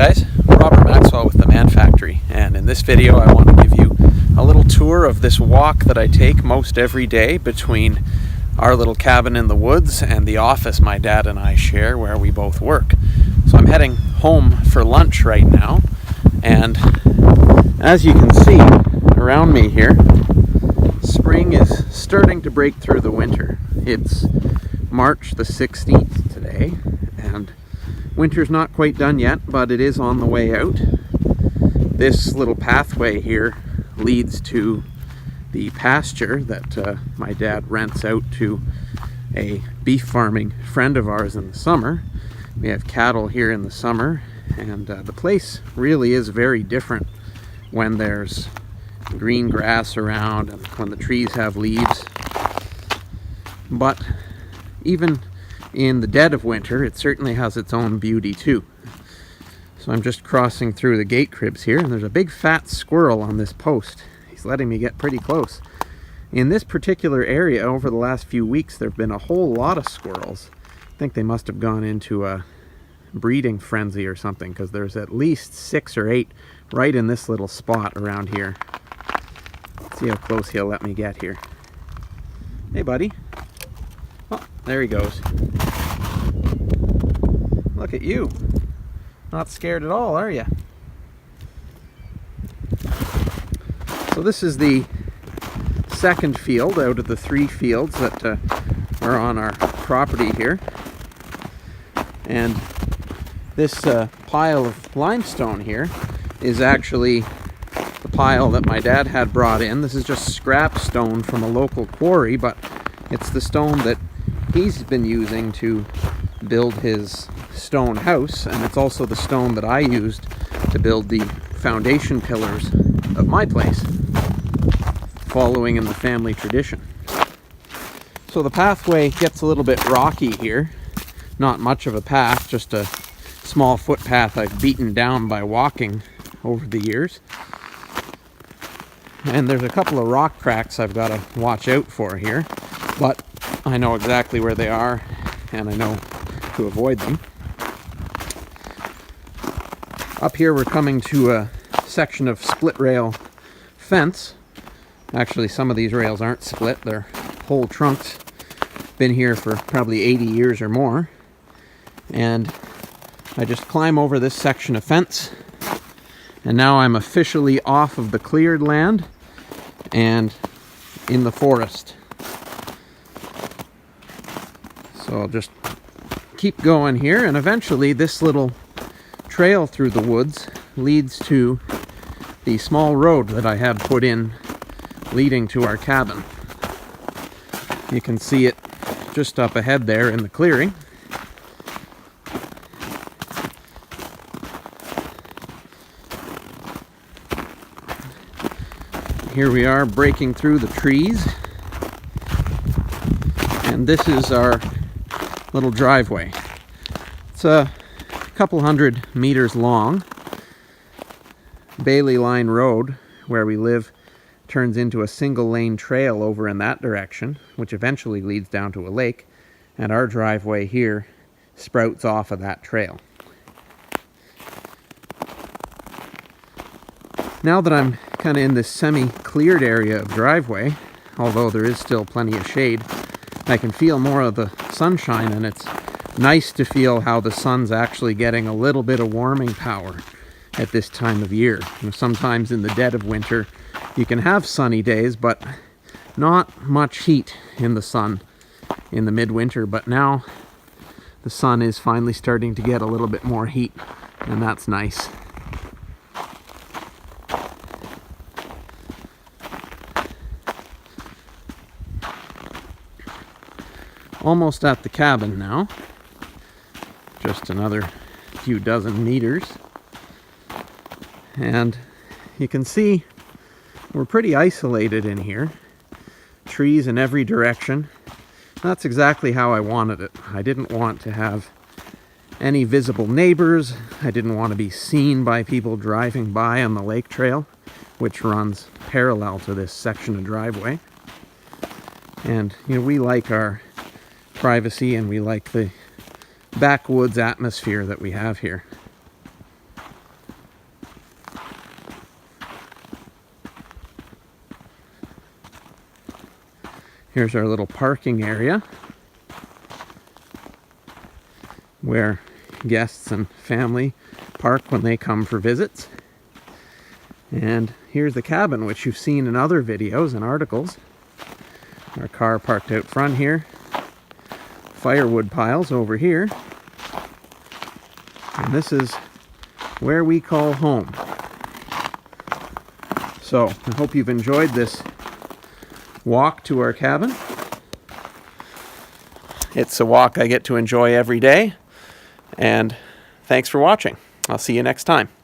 guys, Robert Maxwell with the Man Factory, and in this video I want to give you a little tour of this walk that I take most every day between our little cabin in the woods and the office my dad and I share where we both work. So I'm heading home for lunch right now, and as you can see around me here, spring is starting to break through the winter. It's March the 16th today, and winter's not quite done yet, but it is on the way out. This little pathway here leads to the pasture that my dad rents out to a beef farming friend of ours in the summer. We have cattle here in the summer, and the place really is very different when there's green grass around and when the trees have leaves. But even in the dead of winter, it certainly has its own beauty too. So I'm just crossing through the gate cribs here, and there's a big fat squirrel on this post. He's letting me get pretty close. In this particular area, over the last few weeks, there have been a whole lot of squirrels. I think they must have gone into a breeding frenzy or something, because there's at least 6 or 8 right in this little spot around here. Let's see how close he'll let me get here. Hey, buddy. Oh, there he goes. Look at you. Not scared at all, are you? So this is the second field out of the 3 fields that are on our property here. And this pile of limestone here is actually the pile that my dad had brought in. This is just scrap stone from a local quarry, but it's the stone that he's been using to build his stone house, and it's also the stone that I used to build the foundation pillars of my place, following in the family tradition. So the pathway gets a little bit rocky here. Not much of a path, just a small footpath I've beaten down by walking over the years. And there's a couple of rock cracks I've got to watch out for here, but I know exactly where they are, and I know to avoid them. Up here we're coming to a section of split rail fence. Actually, some of these rails aren't split, they're whole trunks. Been here for probably 80 years or more. And I just climb over this section of fence, and now I'm officially off of the cleared land and in the forest. So I'll just keep going here, and eventually this little trail through the woods leads to the small road that I had put in leading to our cabin. You can see it just up ahead there in the clearing. Here we are breaking through the trees, and this is our little driveway. It's a couple hundred meters long. Bailey Line Road, where we live, turns into a single lane trail over in that direction, which eventually leads down to a lake, and our driveway here sprouts off of that trail. Now that I'm kind of in this semi-cleared area of driveway, although there is still plenty of shade, I can feel more of the sunshine, and it's nice to feel how the sun's actually getting a little bit of warming power at this time of year. You know, sometimes in the dead of winter you can have sunny days, but not much heat in the sun in the midwinter. But now the sun is finally starting to get a little bit more heat, and that's nice. Almost at the cabin now. Just another few dozen meters. And you can see we're pretty isolated in here. Trees in every direction. That's exactly how I wanted it. I didn't want to have any visible neighbors. I didn't want to be seen by people driving by on the lake trail, which runs parallel to this section of driveway. And, you know, we like our privacy, and we like the backwoods atmosphere that we have here. Here's our little parking area where guests and family park when they come for visits. And here's the cabin, which you've seen in other videos and articles. Our car parked out front here. Firewood piles over here. And this is where we call home. So, I hope you've enjoyed this walk to our cabin. It's a walk I get to enjoy every day. And thanks for watching. I'll see you next time.